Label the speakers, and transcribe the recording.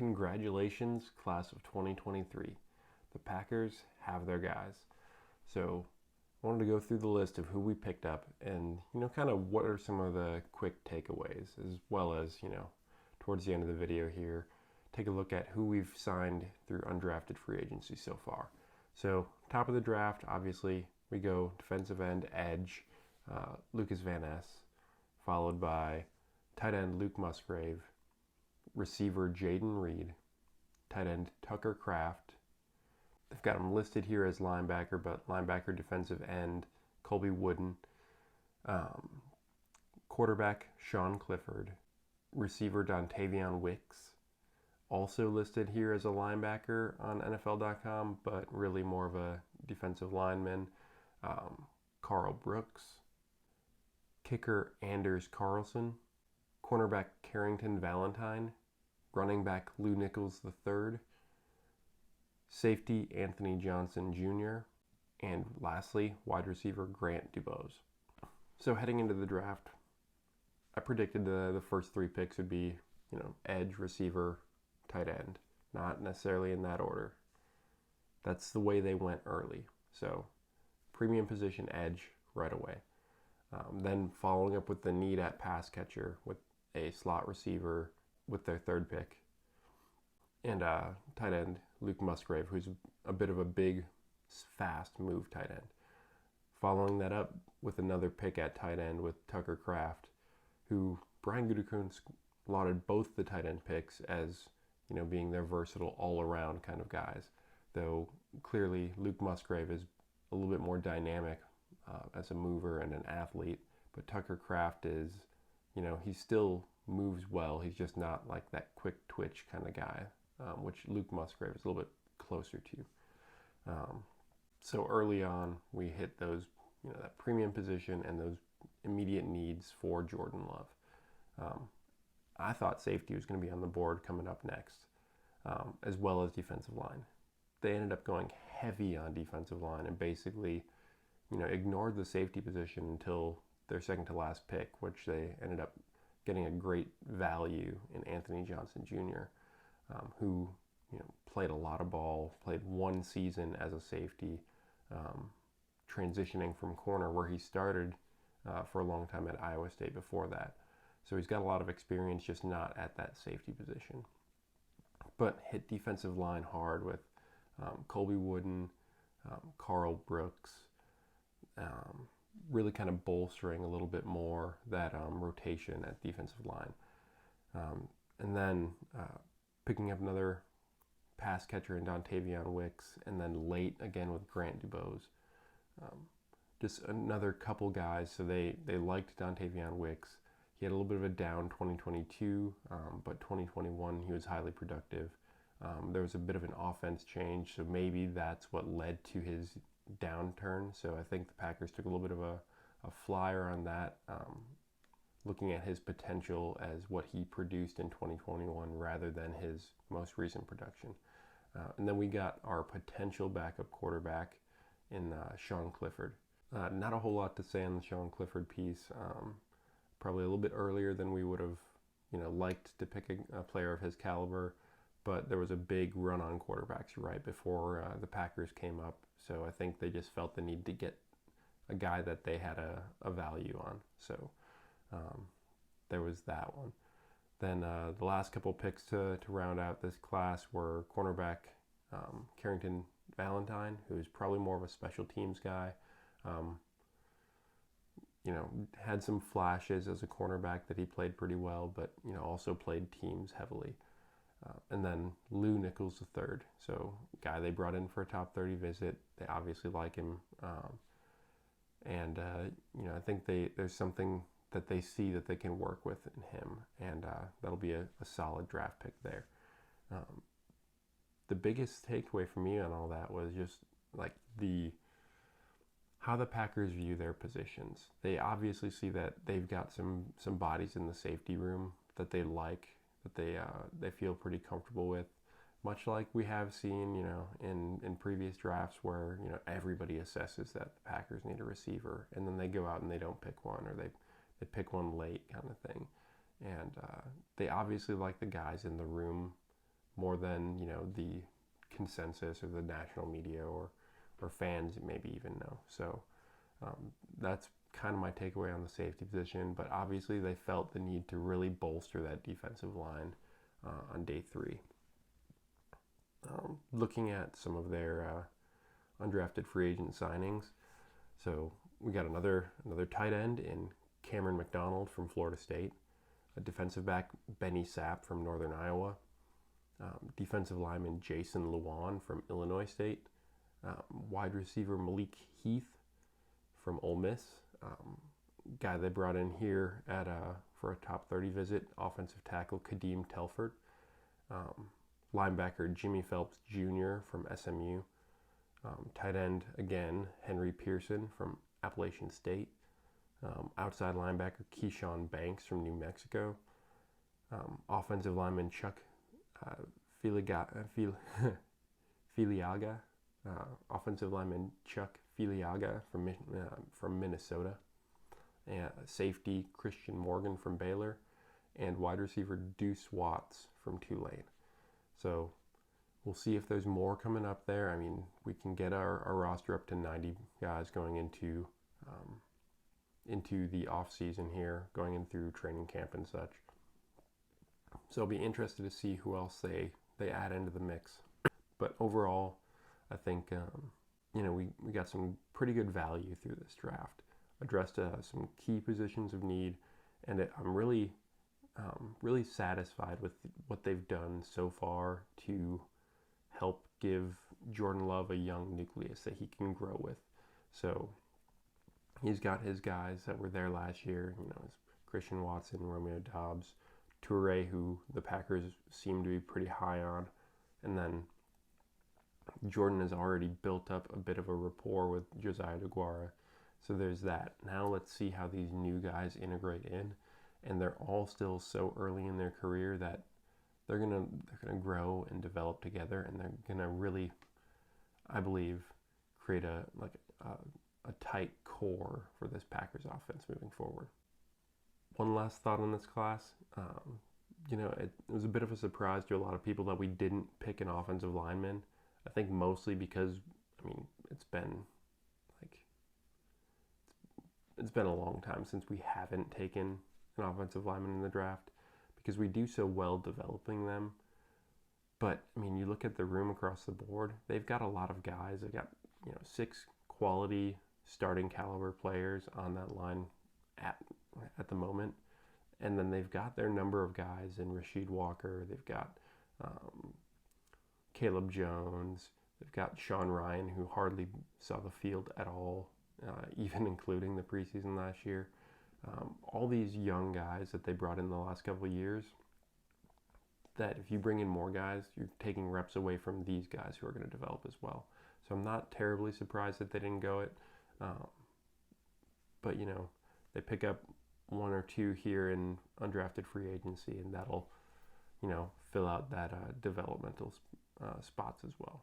Speaker 1: Congratulations, class of 2023. The Packers have their guys. So I wanted to go through the list of who we picked up and, kind of what are some of the quick takeaways, as well as, towards the end of the video here, take a look at who we've signed through undrafted free agency so far. So top of the draft, obviously, we go defensive end, edge, Lukas Van Ness, followed by tight end Luke Musgrave, receiver Jayden Reed, tight end Tucker Kraft. They've got him listed here as linebacker, but linebacker, defensive end Colby Wooden, quarterback Sean Clifford, receiver Dontayvion Wicks, also listed here as a linebacker on NFL.com, but really more of a defensive lineman, Carl Brooks, kicker Anders Carlson, cornerback Carrington Valentine, running back Nichols III, safety Anthony Johnson Jr., and lastly, wide receiver Grant DuBose. So heading into the draft, I predicted the first three picks would be, edge, receiver, tight end. Not necessarily in that order. That's the way they went early. So premium position, edge, right away. Then following up with the need at pass catcher with a slot receiver with their third pick. And tight end Luke Musgrave, who's a bit of a big, fast move tight end. Following that up with another pick at tight end with Tucker Kraft, who Brian Gutekunst lauded both the tight end picks as, being their versatile all-around kind of guys. Though clearly Luke Musgrave is a little bit more dynamic as a mover and an athlete, but Tucker Kraft is, he still moves well. He's just not like that quick twitch kind of guy, which Luke Musgrave is a little bit closer to. So early on, we hit those, that premium position and those immediate needs for Jordan Love. I thought safety was going to be on the board coming up next, as well as defensive line. They ended up going heavy on defensive line and basically, ignored the safety position until their second to last pick, which they ended up getting a great value in Anthony Johnson Jr., who, played a lot of ball, played one season as a safety, transitioning from corner where he started for a long time at Iowa State before that. So he's got a lot of experience, just not at that safety position. But hit defensive line hard with Colby Wooden, Carl Brooks, really kind of bolstering a little bit more that rotation at defensive line. And then picking up another pass catcher in Dontayvion Wicks, and then late again with Grant DuBose. Just another couple guys. So they liked Dontayvion Wicks. He had a little bit of a down 2022, but 2021 he was highly productive. There was a bit of an offense change, so maybe that's what led to his downturn. So I think the Packers took a little bit of a flyer on that, looking at his potential as what he produced in 2021 rather than his most recent production. And then we got our potential backup quarterback in Sean Clifford. Not a whole lot to say on the Sean Clifford piece. Probably a little bit earlier than we would have, liked to pick a player of his caliber. But there was a big run on quarterbacks right before the Packers came up. So I think they just felt the need to get a guy that they had a value on. So there was that one. Then the last couple picks to round out this class were cornerback Carrington Valentine, who's probably more of a special teams guy. Had some flashes as a cornerback that he played pretty well, but, also played teams heavily. And then Nichols III, so guy they brought in for a top 30 visit. They obviously like him. I think there's something that they see that they can work with in him, and that'll be a solid draft pick there. The biggest takeaway for me on all that was just like how the Packers view their positions. They obviously see that they've got some bodies in the safety room that they like, that they feel pretty comfortable with, much like we have seen, in previous drafts where, everybody assesses that the Packers need a receiver, and then they go out and they don't pick one, or they pick one late kind of thing. And they obviously like the guys in the room more than, the consensus or the national media or fans maybe even know. So that's kind of my takeaway on the safety position. But obviously they felt the need to really bolster that defensive line on day 3. Looking at some of their undrafted free agent signings, so we got another tight end in Cameron McDonald from Florida State, a defensive back Benny Sapp from Northern Iowa, defensive lineman Jason Luan from Illinois State, wide receiver Malik Heath from Ole Miss, guy they brought in here for a top 30 visit, offensive tackle Kadeem Telford, linebacker Jimmy Phelps Jr. from SMU, tight end again Henry Pearson from Appalachian State, outside linebacker Keyshawn Banks from New Mexico, offensive lineman Chuck Filiaga, offensive lineman Chuck Filiaga from Minnesota, and safety Christian Morgan from Baylor, and wide receiver Deuce Watts from Tulane. So we'll see if there's more coming up there. I mean, we can get our roster up to 90 guys going into the off season here, going in through training camp and such. So I'll be interested to see who else they add into the mix. But overall, I think we got some pretty good value through this draft. Addressed some key positions of need, and I'm really satisfied with what they've done so far to help give Jordan Love a young nucleus that he can grow with. So he's got his guys that were there last year, his Christian Watson, Romeo Doubs, Toure, who the Packers seem to be pretty high on, and then Jordan has already built up a bit of a rapport with Josiah DeGuara. So there's that. Now let's see how these new guys integrate in, and they're all still so early in their career that they're gonna grow and develop together, and they're gonna really, I believe, create a tight core for this Packers offense moving forward. One last thought on this class. It was a bit of a surprise to a lot of people that we didn't pick an offensive lineman. I think mostly because, it's been a long time since we haven't taken an offensive lineman in the draft, because we do so well developing them. But, you look at the room across the board, they've got a lot of guys. They've got, 6 quality starting caliber players on that line at the moment. And then they've got their number of guys in Rasheed Walker. They've got Caleb Jones. They've got Sean Ryan, who hardly saw the field at all, even including the preseason last year. All these young guys that they brought in the last couple of years, that if you bring in more guys, you're taking reps away from these guys who are going to develop as well. So I'm not terribly surprised that they didn't go it. But, they pick up 1 or 2 here in undrafted free agency, and that'll, fill out that developmental spots as well.